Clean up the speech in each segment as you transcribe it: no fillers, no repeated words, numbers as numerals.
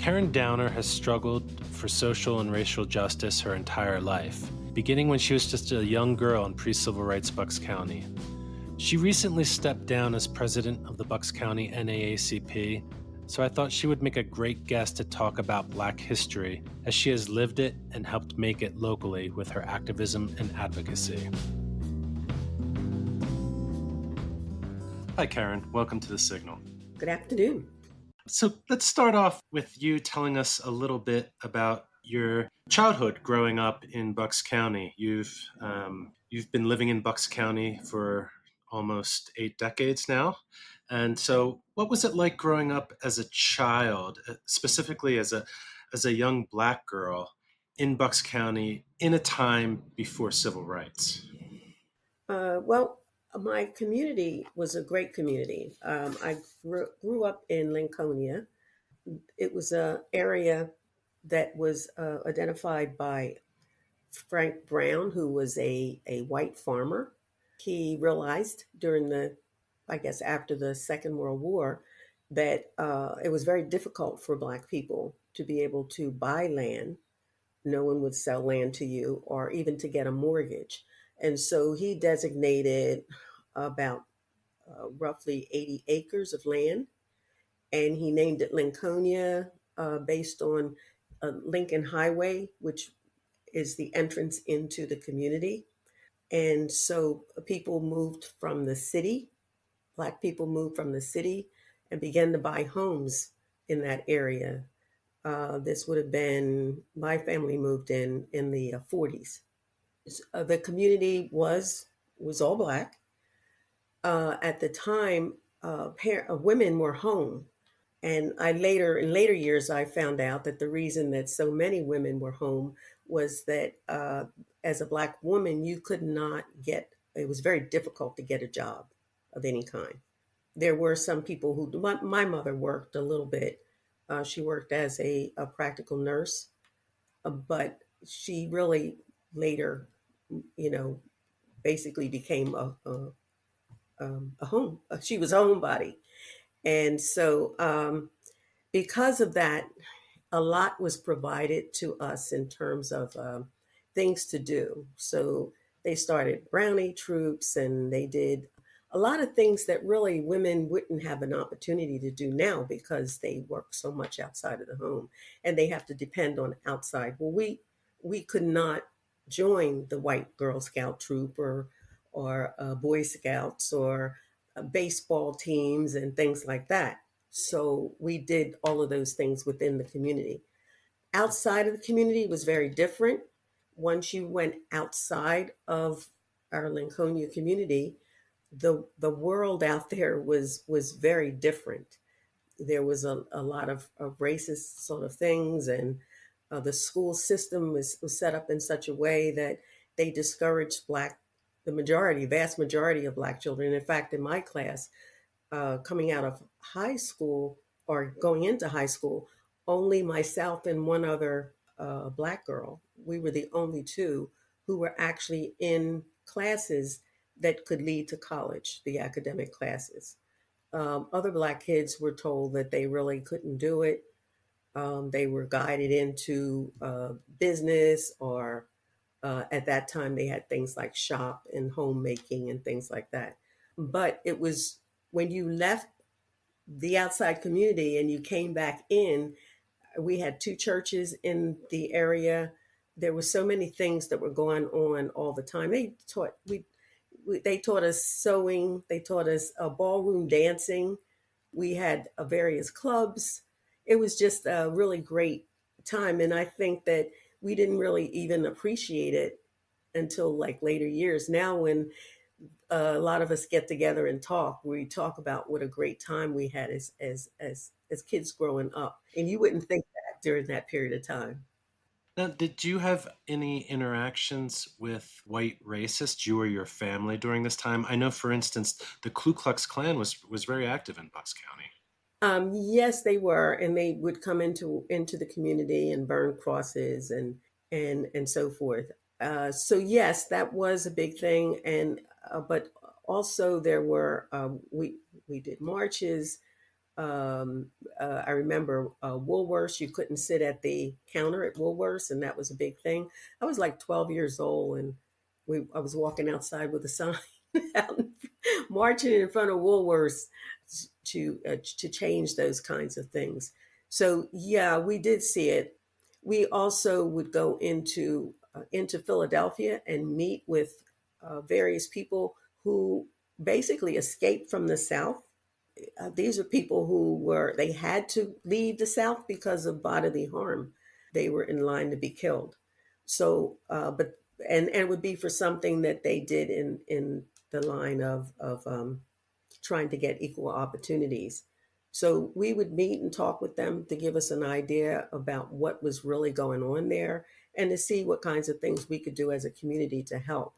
Karen Downer has struggled for social and racial justice her entire life, beginning when she was just a young girl in pre-civil rights Bucks County. She recently stepped down as president of the Bucks County NAACP, so I thought she would make a great guest to talk about Black history, as she has lived it and helped make it locally with her activism and advocacy. Hi, Karen. Welcome to The Signal. Good afternoon. So let's start off with you telling us a little bit about your childhood growing up in Bucks County. You've been living in Bucks County for almost 8 decades now. And so what was it like growing up as a child, specifically as a young Black girl in Bucks County in a time before civil rights? My community was a great community. I grew up in Lincolnia. It was an area that was identified by Frank Brown, who was a white farmer. He realized after the Second World War, that it was very difficult for Black people to be able to buy land. No one would sell land to you or even to get a mortgage. And so he designated about roughly 80 acres of land, and he named it Lincolnia based on Lincoln Highway, which is the entrance into the community. And so people moved from the city, Black people moved from the city and began to buy homes in that area. This would have been, my family moved in the 40s. The community was all Black. At the time, women were home. And in later years, I found out that the reason that so many women were home was that as a Black woman, you could not it was very difficult to get a job of any kind. There were some people my mother worked a little bit. She worked as a practical nurse, but she really later, basically became a home. She was a homebody. And so because of that, a lot was provided to us in terms of things to do. So they started brownie troops, and they did a lot of things that really women wouldn't have an opportunity to do now because they work so much outside of the home and they have to depend on outside. Well, we could not join the white Girl Scout troop or Boy Scouts or baseball teams and things like that. So we did all of those things within the community. Outside of the community was very different. Once you went outside of our Lincolnia community, the world out there was very different. There was a lot of racist sort of things, and the school system was set up in such a way that they discouraged vast majority of Black children. In fact, in my class, coming out of high school or going into high school, only myself and one other Black girl, we were the only two who were actually in classes that could lead to college, the academic classes. Other Black kids were told that they really couldn't do it. They were guided into business, or at that time they had things like shop and homemaking and things like that. But it was when you left the outside community and you came back in, we had 2 churches in the area. There were so many things that were going on all the time. They taught us sewing. They taught us ballroom dancing. We had various clubs. It was just a really great time. And I think that we didn't really even appreciate it until like later years. Now, when a lot of us get together and talk, we talk about what a great time we had as kids growing up. And you wouldn't think that during that period of time. Now, did you have any interactions with white racists, you or your family, during this time? I know, for instance, the Ku Klux Klan was very active in Bucks County. Yes, they were, and they would come into the community and burn crosses and so forth. So yes, that was a big thing, and but also there were we did marches. Um, I remember Woolworths, you couldn't sit at the counter at Woolworths, and that was a big thing. I was like 12 years old, and I was walking outside with a sign out, marching in front of Woolworths to change those kinds of things. So yeah, we did see it. We also would go into Philadelphia and meet with various people who basically escaped from the South. These are people who they had to leave the South because of bodily harm. They were in line to be killed. So, and it would be for something that they did in the line of trying to get equal opportunities. So we would meet and talk with them to give us an idea about what was really going on there and to see what kinds of things we could do as a community to help.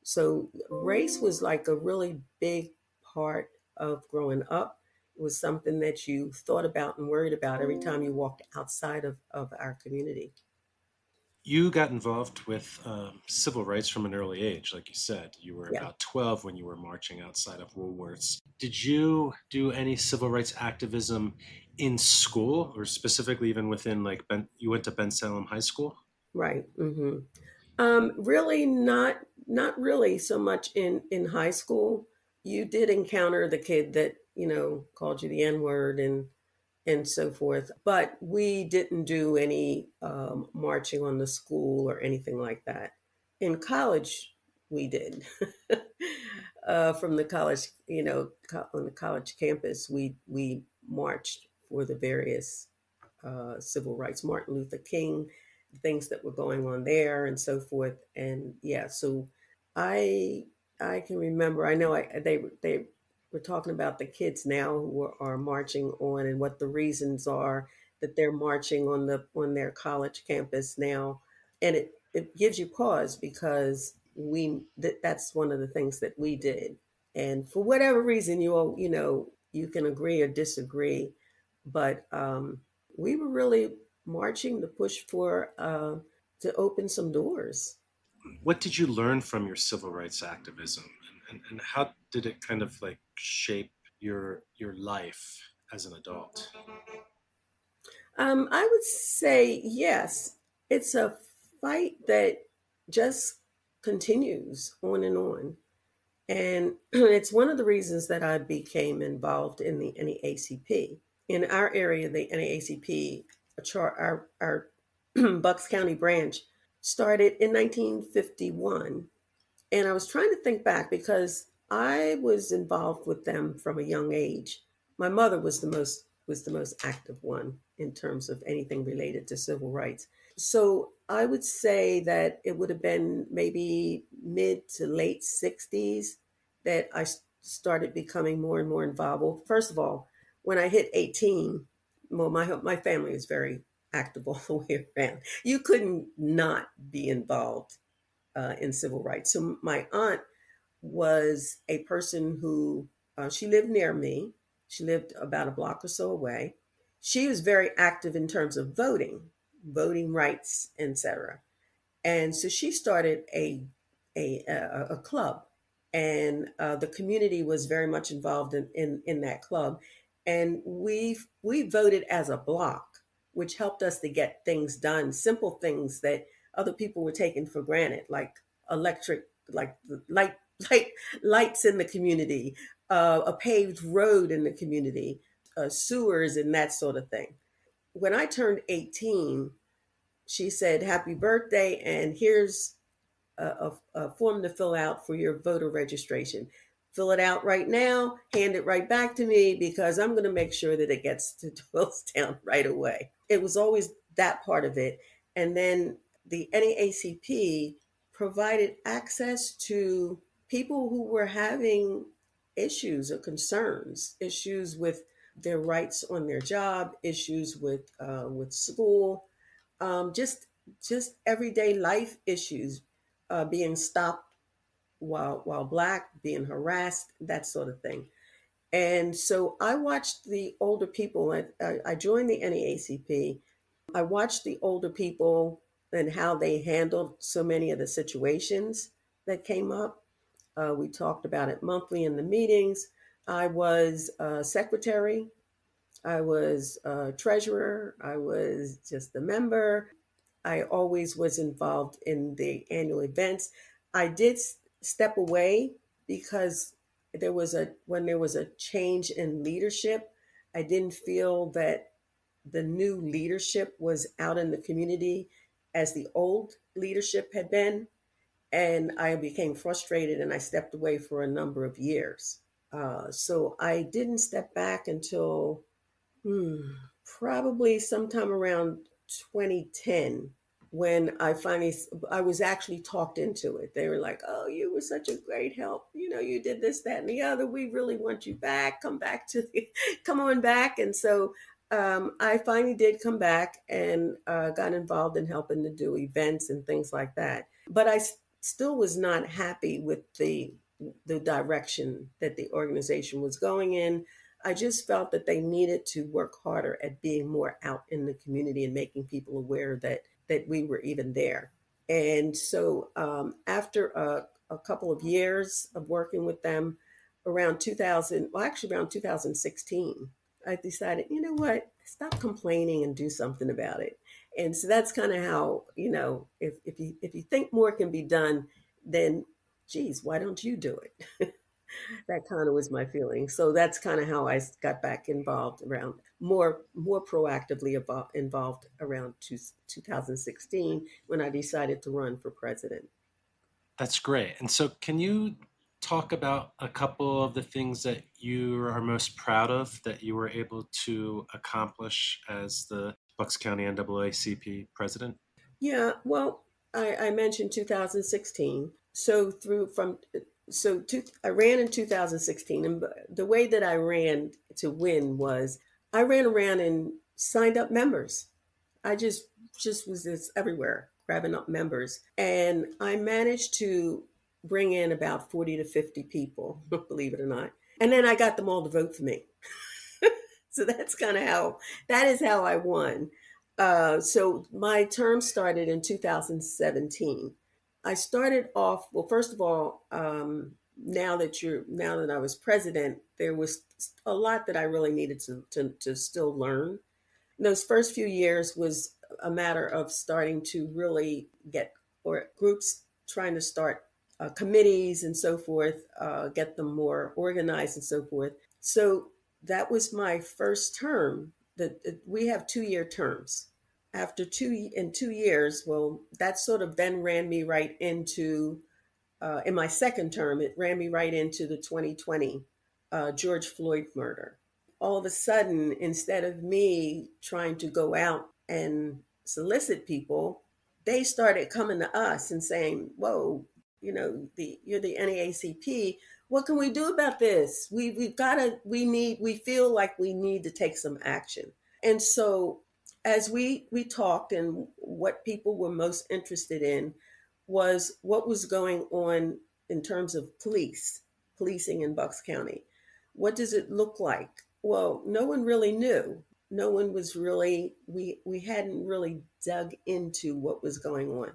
So race was like a really big part of growing up. It was something that you thought about and worried about every time you walked outside of our community. You got involved with civil rights from an early age, like you said. You were Yeah, about 12 when you were marching outside of Woolworths. Did you do any civil rights activism in school, or specifically even within you went to Ben Salem High School? right. Really not really so much in high school. You did encounter the kid that called you the N word and so forth, but we didn't do any marching on the school or anything like that. In college, we did. From the college, on the college campus, we marched for the various civil rights, Martin Luther King, things that were going on there, and so forth. And yeah, so I I can remember. I know they were talking about the kids now who are marching on and what the reasons are that they're marching on their college campus now, and it gives you pause because that's one of the things that we did, and for whatever reason you can agree or disagree, but we were really marching to push for to open some doors. What did you learn from your civil rights activism, and how did it kind of like shape your life as an adult? I would say yes. It's a fight that just continues on and on. And it's one of the reasons that I became involved in the NAACP. In our area, the NAACP, our Bucks County branch, started in 1951. And I was trying to think back because I was involved with them from a young age. My mother was the most active one in terms of anything related to civil rights. So I would say that it would have been maybe mid to late 60s that I started becoming more and more involved. Well, first of all, when I hit 18, well, my family is very active all the way around. You couldn't not be involved in civil rights. So my aunt was a person who she lived near me. She lived about a block or so away. She was very active in terms of voting rights, etc. And so she started a club, and the community was very much involved in that club. And we voted as a block, which helped us to get things done, simple things that other people were taking for granted, like electric, like the light lights in the community, a paved road in the community, sewers, and that sort of thing. When I turned 18, she said, "Happy birthday, and here's a form to fill out for your voter registration. Fill it out right now, hand it right back to me because I'm going to make sure that it gets to Doylestown right away." It was always that part of it. And then the NAACP provided access to people who were having issues or concerns, issues with their rights on their job, issues with school, just everyday life issues, being stopped while black, being harassed, that sort of thing. And so I watched the older people. I joined the NAACP. I watched the older people and how they handled so many of the situations that came up. We talked about it monthly in the meetings. I was secretary I was a treasurer. I was just a member. I always was involved in the annual events. I did step away because when there was a change in leadership, I didn't feel that the new leadership was out in the community as the old leadership had been. And I became frustrated and I stepped away for a number of years. So I didn't step back until Hmm, probably sometime around 2010 when I was actually talked into it. They were like, "Oh, you were such a great help. You know, you did this, that, and the other. We really want you back. Come back to the, come on back." And so I finally did come back and got involved in helping to do events and things like that. But still was not happy with the direction that the organization was going in. I just felt that they needed to work harder at being more out in the community and making people aware that we were even there. And so after a couple of years of working with them, around 2000, well, actually around 2016, I decided, you know what, stop complaining and do something about it. And so that's kind of how, if you think more can be done, then geez, why don't you do it? That kind of was my feeling. So that's kind of how I got back involved around more proactively involved around 2016 when I decided to run for president. That's great. And so, can you talk about a couple of the things that you are most proud of that you were able to accomplish as the Bucks County NAACP president? Yeah, well, I mentioned 2016. So through from so two, I ran in 2016, and the way that I ran to win was I ran around and signed up members. I just was this everywhere grabbing up members, and I managed to bring in about 40 to 50 people, believe it or not. And then I got them all to vote for me. So that's kind of how that is how I won. So my term started in 2017. I started off well. First of all, now that I was president, there was a lot that I really needed to still learn. Those first few years was a matter of starting to really get or groups trying to start committees and so forth, get them more organized and so forth. So that was my first term. That we have 2 year terms. After 2 years, well, that sort of then ran me right into in my second term. It ran me right into the 2020 George Floyd murder. All of a sudden, instead of me trying to go out and solicit people, they started coming to us and saying, "Whoa, you're the NAACP. What can we do about this? We've got to. We feel like we need to take some action." And so, as we talked, and what people were most interested in was what was going on in terms of policing in Bucks County. What does it look like? Well, no one really knew. No one was really, we hadn't really dug into what was going on.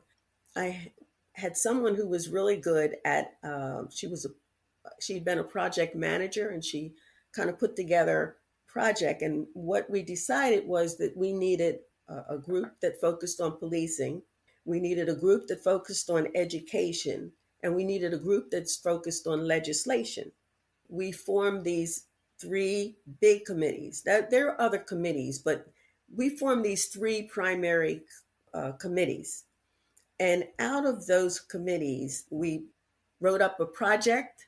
I had someone who was really good at, she'd been a project manager, and she kind of put together project. And what we decided was that we needed a group that focused on policing. We needed a group that focused on education, and we needed a group that's focused on legislation. We formed these three big committees. There are other committees, but we formed these three primary committees. And out of those committees, we wrote up a project,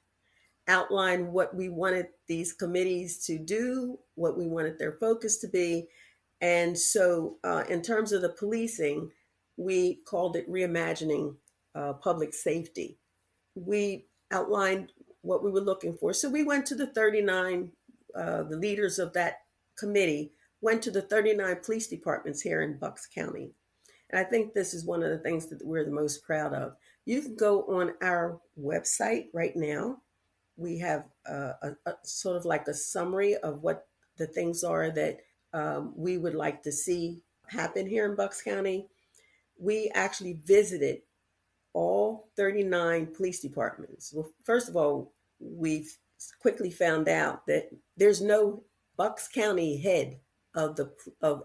outlined what we wanted these committees to do, what we wanted their focus to be. And so, in terms of the policing, we called it Reimagining Public Safety. We outlined what we were looking for. So we went to the 39, the leaders of that committee went to the 39 police departments here in Bucks County. And I think this is one of the things that we're the most proud of. You can go on our website right now. We have a sort of like a summary of what the things are that we would like to see happen here in Bucks County. We actually visited all 39 police departments. Well, first of all, we've quickly found out that there's no Bucks County head of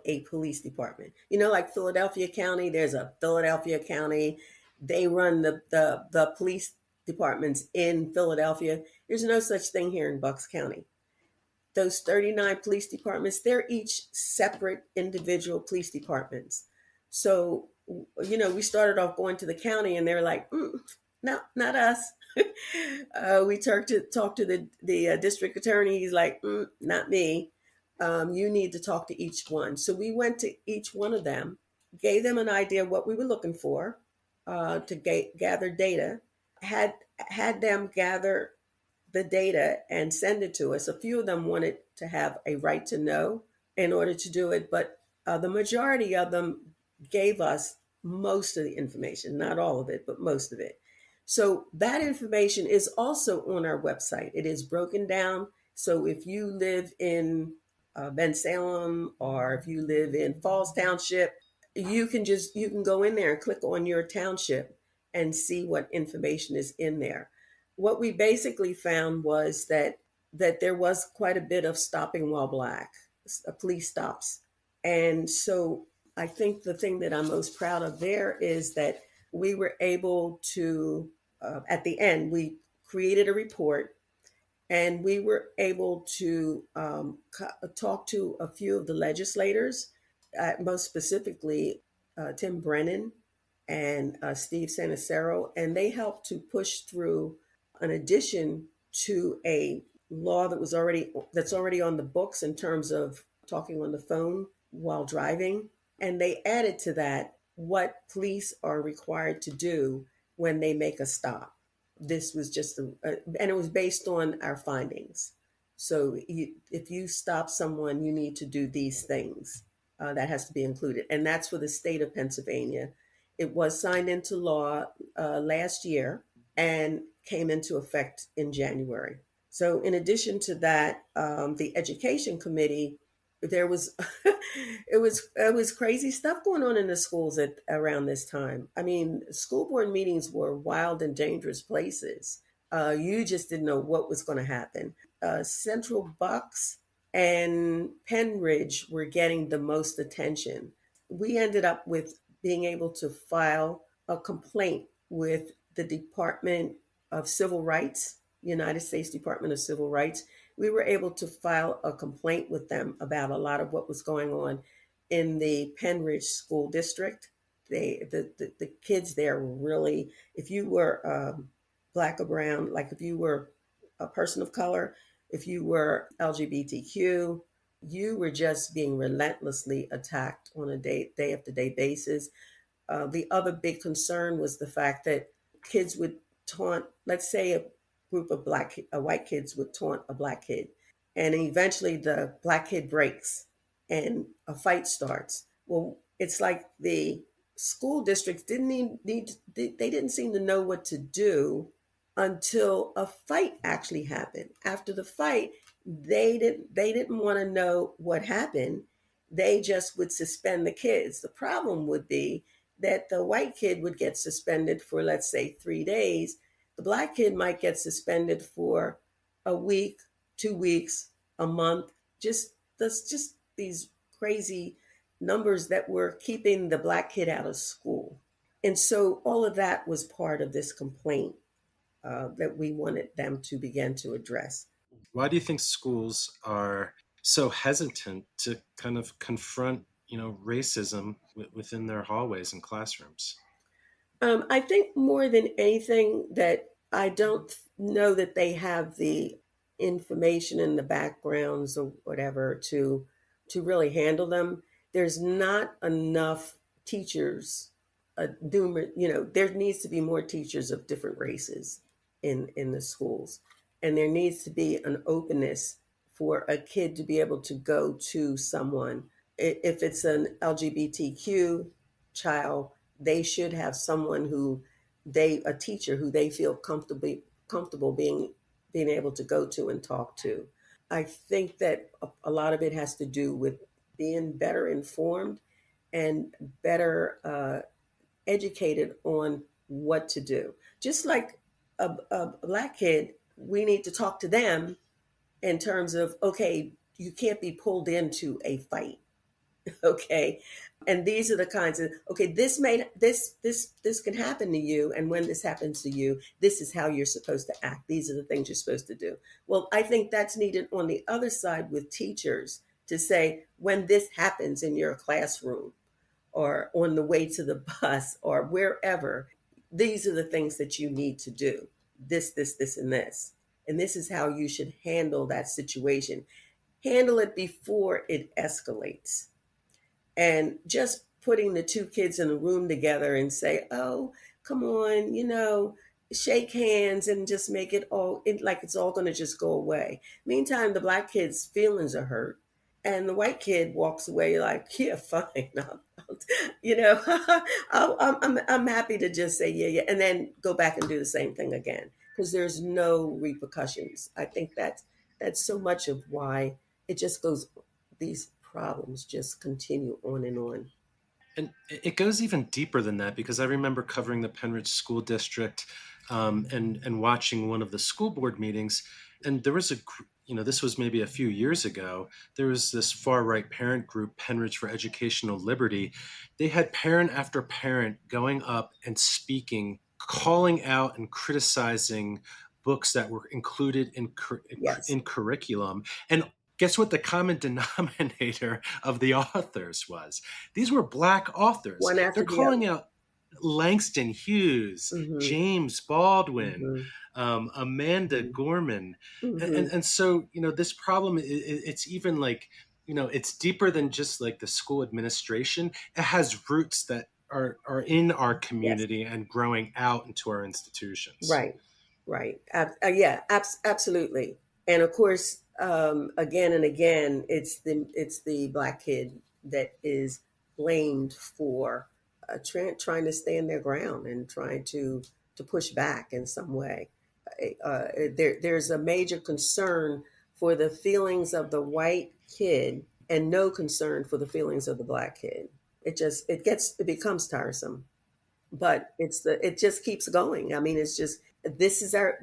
a police department. You know, like Philadelphia County, there's a Philadelphia County. They run the police departments in Philadelphia. There's no such thing here in Bucks County. Those 39 police departments, they're each separate individual police departments. So, you know, we started off going to the county and they're like, no, not us. We talked to the district attorney. He's like, not me. You need to talk to each one. So we went to each one of them, gave them an idea of what we were looking for to gather data, had them gather the data and send it to us. A few of them wanted to have a right to know in order to do it, but the majority of them gave us most of the information, not all of it, but most of it. So that information is also on our website. It is broken down. So if you live in Ben Salem or if you live in Falls Township, you can go in there and click on your township and see what information is in there. What we basically found was that there was quite a bit of stopping while black, police stops. And so I think the thing that I'm most proud of there is that we were able to, at the end, we created a report and we were able to talk to a few of the legislators, most specifically Tim Brennan and Steve Sanacero, and they helped to push through an addition to a law that's already on the books in terms of talking on the phone while driving, and they added to that what police are required to do when they make a stop. This was just and it was based on our findings. So if you stop someone, you need to do these things. That has to be included, and that's for the state of Pennsylvania. It was signed into law last year and came into effect in January. So, in addition to that, the education committee, there was it was crazy stuff going on in the schools at around this time. I mean, school board meetings were wild and dangerous places. You just didn't know what was going to happen. Central Bucks and Penridge were getting the most attention. We ended up with being able to file a complaint with the Department of Civil Rights, United States Department of Civil Rights. We were able to file a complaint with them about a lot of what was going on in the Penridge School District. The kids there were really, if you were black or brown, like if you were a person of color, if you were LGBTQ, you were just being relentlessly attacked on a day after day basis. The other big concern was the fact that kids would taunt, let's say a group of white kids would taunt a black kid, and eventually the black kid breaks and a fight starts. Well, it's like the school districts they didn't seem to know what to do until a fight actually happened. After the fight, they didn't want to know what happened. They just would suspend the kids. The problem would be that the white kid would get suspended for, let's say, 3 days. The black kid might get suspended for a week, 2 weeks, a month. Just these crazy numbers that were keeping the black kid out of school. And so all of that was part of this complaint that we wanted them to begin to address. Why do you think schools are so hesitant to kind of confront, racism within their hallways and classrooms? I think more than anything that I don't know that they have the information and the backgrounds or whatever to really handle them. There's not enough teachers. There needs to be more teachers of different races in the schools, and there needs to be an openness for a kid to be able to go to someone. If it's an LGBTQ child, they should have someone a teacher who they feel comfortable being able to go to and talk to. I think that a lot of it has to do with being better informed and better educated on what to do. Just like a black kid, we need to talk to them in terms of, okay, you can't be pulled into a fight. Okay, and these are the kinds of, okay, this can happen to you, and when this happens to you, this is how you're supposed to act, these are the things you're supposed to do. Well, I think that's needed on the other side with teachers, to say, when this happens in your classroom or on the way to the bus or wherever, these are the things that you need to do, this and this is how you should handle that situation. Handle it before it escalates. And just putting the two kids in a room together and say, oh, come on, shake hands and just make it all like it's all going to just go away. Meantime, the black kid's feelings are hurt, and the white kid walks away like, yeah, fine. You know, I'm happy to just say, yeah, yeah, and then go back and do the same thing again, because there's no repercussions. I think that's so much of why it just goes, these problems just continue on and on. And it goes even deeper than that, because I remember covering the Penridge School District, and watching one of the school board meetings, and there was this was maybe a few years ago. There was this far right parent group, Penridge for Educational Liberty. They had parent after parent going up and speaking, calling out and criticizing books that were included Yes, in curriculum. And guess what the common denominator of the authors was? These were Black authors. one They're after the calling other. out Langston Hughes, Mm-hmm. James Baldwin, Mm-hmm. Amanda Gorman. Mm-hmm. And so, this problem, it's even like, it's deeper than just like the school administration. It has roots that are in our Yes. community and growing out into our institutions. Right, right. Yeah, absolutely. And of course, again and again, it's the black kid that is blamed for trying to stand their ground and trying to push back in some way. There's a major concern for the feelings of the white kid, and no concern for the feelings of the black kid. It becomes tiresome, but it just keeps going. I mean, it's just, this is our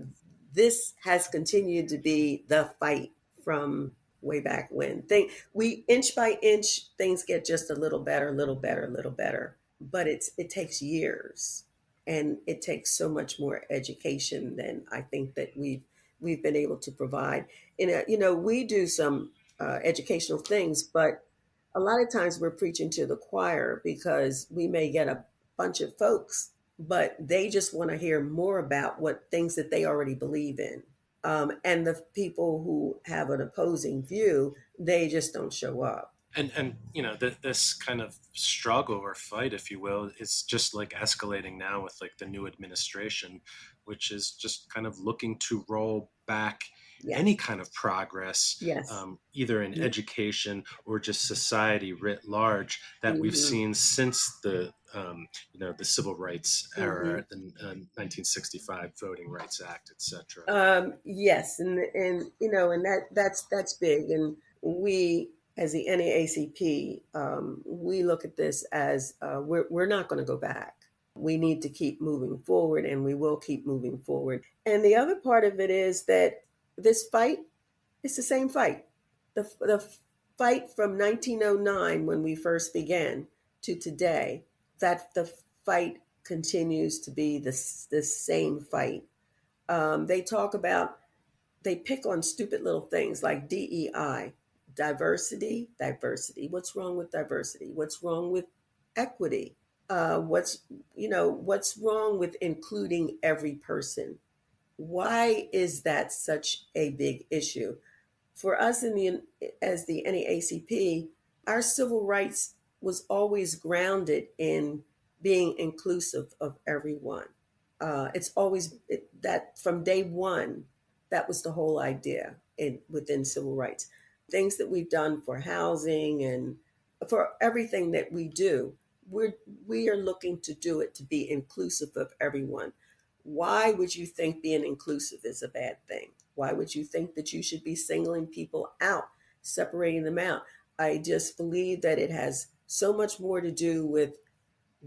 this has continued to be the fight from way back when. We, inch by inch, things get just a little better, little better, little better, but it takes years, and it takes so much more education than I think that we've been able to provide. And we do some educational things, but a lot of times we're preaching to the choir, because we may get a bunch of folks, but they just want to hear more about what things that they already believe in. And the people who have an opposing view, they just don't show up. And this kind of struggle or fight, if you will, is just like escalating now with like the new administration, which is just kind of looking to roll back any Yes, kind of progress, yes. either in education or just society writ large, that we've Mm-hmm. seen since the civil rights Mm-hmm. era, the 1965 Voting Rights Act, etc. Yes, and that's big. And we, as the NAACP, we look at this as, we're not going to go back. We need to keep moving forward, and we will keep moving forward. And the other part of it is that this fight is the same fight. The fight from 1909, when we first began, to today, that the fight continues to be the same fight. They talk about, they pick on stupid little things like DEI, diversity. What's wrong with diversity? What's wrong with equity? What's wrong with including every person? Why is that such a big issue for us as the NAACP? Our civil rights was always grounded in being inclusive of everyone. It's always that from day one, that was the whole idea within civil rights. Things that we've done for housing and for everything that we do, we are looking to do it to be inclusive of everyone. Why would you think being inclusive is a bad thing? Why would you think that you should be singling people out, separating them out? I just believe that it has so much more to do with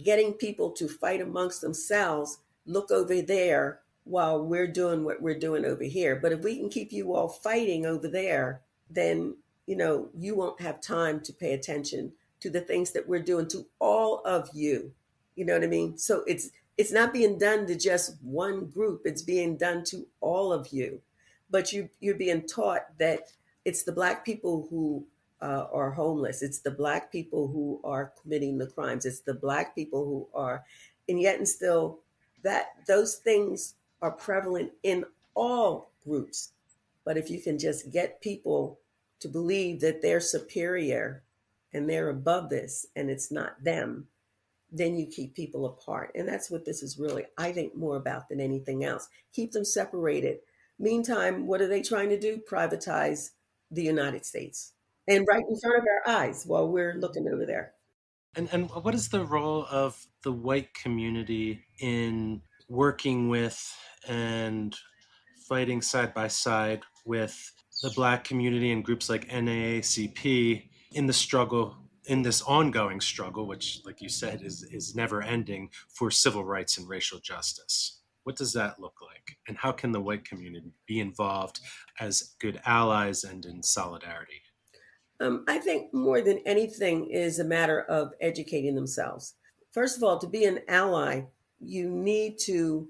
getting people to fight amongst themselves, look over there while we're doing what we're doing over here. But if we can keep you all fighting over there, then you won't have time to pay attention to the things that we're doing to all of you. You know what I mean? So it's not being done to just one group. It's being done to all of you. But you're being taught that it's the Black people who are homeless. It's the Black people who are committing the crimes. It's the Black people who are, and yet and still that those things are prevalent in all groups. But if you can just get people to believe that they're superior and they're above this and it's not them, then you keep people apart. And that's what this is really, I think, more about than anything else. Keep them separated. Meantime, what are they trying to do? Privatize the United States. And right in front of our eyes while we're looking over there. And what is the role of the white community in working with and fighting side by side with the Black community and groups like NAACP in the struggle, in this ongoing struggle, which, like you said, is never ending, for civil rights and racial justice? What does that look like? And how can the white community be involved as good allies and in solidarity? I think more than anything is a matter of educating themselves. First of all, to be an ally, you need to,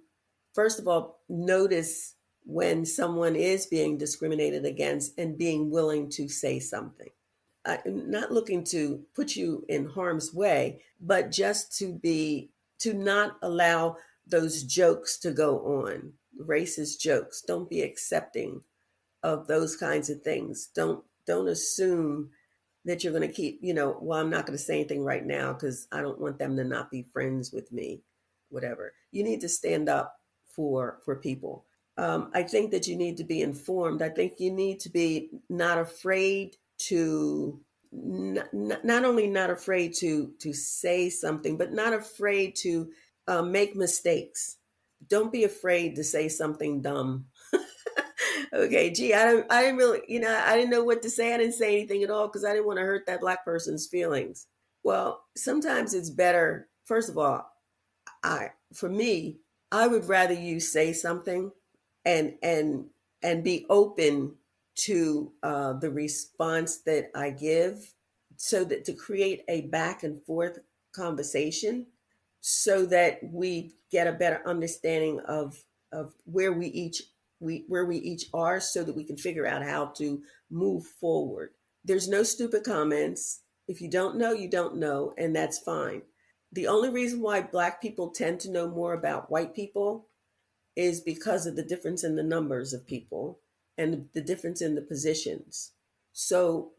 first of all, notice when someone is being discriminated against and being willing to say something. I'm not looking to put you in harm's way, but just to not allow those jokes to go on, racist jokes. Don't be accepting of those kinds of things. Don't assume that you're going to keep, well, I'm not going to say anything right now because I don't want them to not be friends with me, whatever. You need to stand up for people. I think that you need to be informed. I think you need to be not afraid to, not only not afraid to say something, but not afraid to make mistakes. Don't be afraid to say something dumb. Okay, gee, I didn't really, I didn't know what to say. I didn't say anything at all because I didn't want to hurt that Black person's feelings. Well, sometimes it's better. First of all, for me, I would rather you say something and be open to the response that I give, so that to create a back and forth conversation, so that we get a better understanding of where we each are, so that we can figure out how to move forward. There's no stupid comments. If you don't know, you don't know, and that's fine. The only reason why Black people tend to know more about white people is because of the difference in the numbers of people and the difference in the positions. So,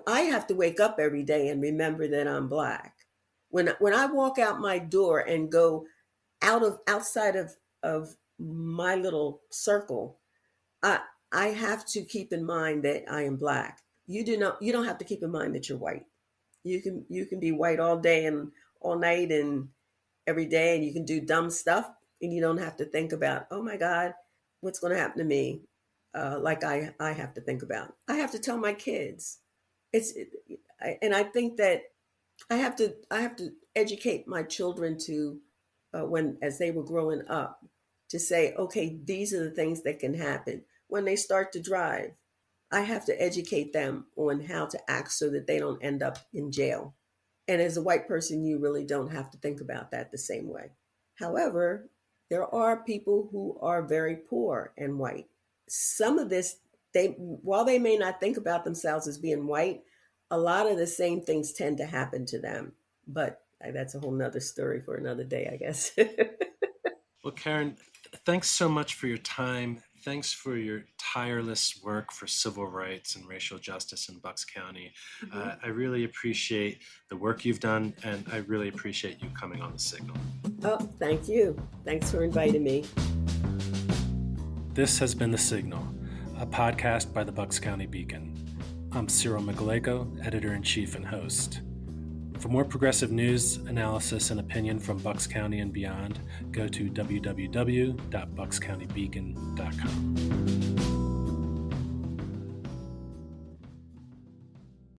I have to wake up every day and remember that I'm Black. When I walk out my door and go outside of my little circle, I have to keep in mind that I am Black. You don't have to keep in mind that you're white. You can be white all day and all night and every day, and you can do dumb stuff, and you don't have to think about, oh my God, what's going to happen to me? Like I have to think about. I have to tell my kids. And I think that I have to educate my children to as they were growing up, to say, okay, these are the things that can happen when they start to drive. I have to educate them on how to act so that they don't end up in jail. And as a white person, you really don't have to think about that the same way. However, there are people who are very poor and white. Some of this, while they may not think about themselves as being white, a lot of the same things tend to happen to them. But that's a whole nother story for another day, I guess. Well, Karen, thanks so much for your time. Thanks for your tireless work for civil rights and racial justice in Bucks County. I really appreciate the work you've done, and I really appreciate you coming on The Signal. Oh, thank you. Thanks for inviting me. This has been The Signal, a podcast by the Bucks County Beacon. I'm Cyril Migalego, editor-in-chief and host. For more progressive news, analysis, and opinion from Bucks County and beyond, go to www.buckscountybeacon.com.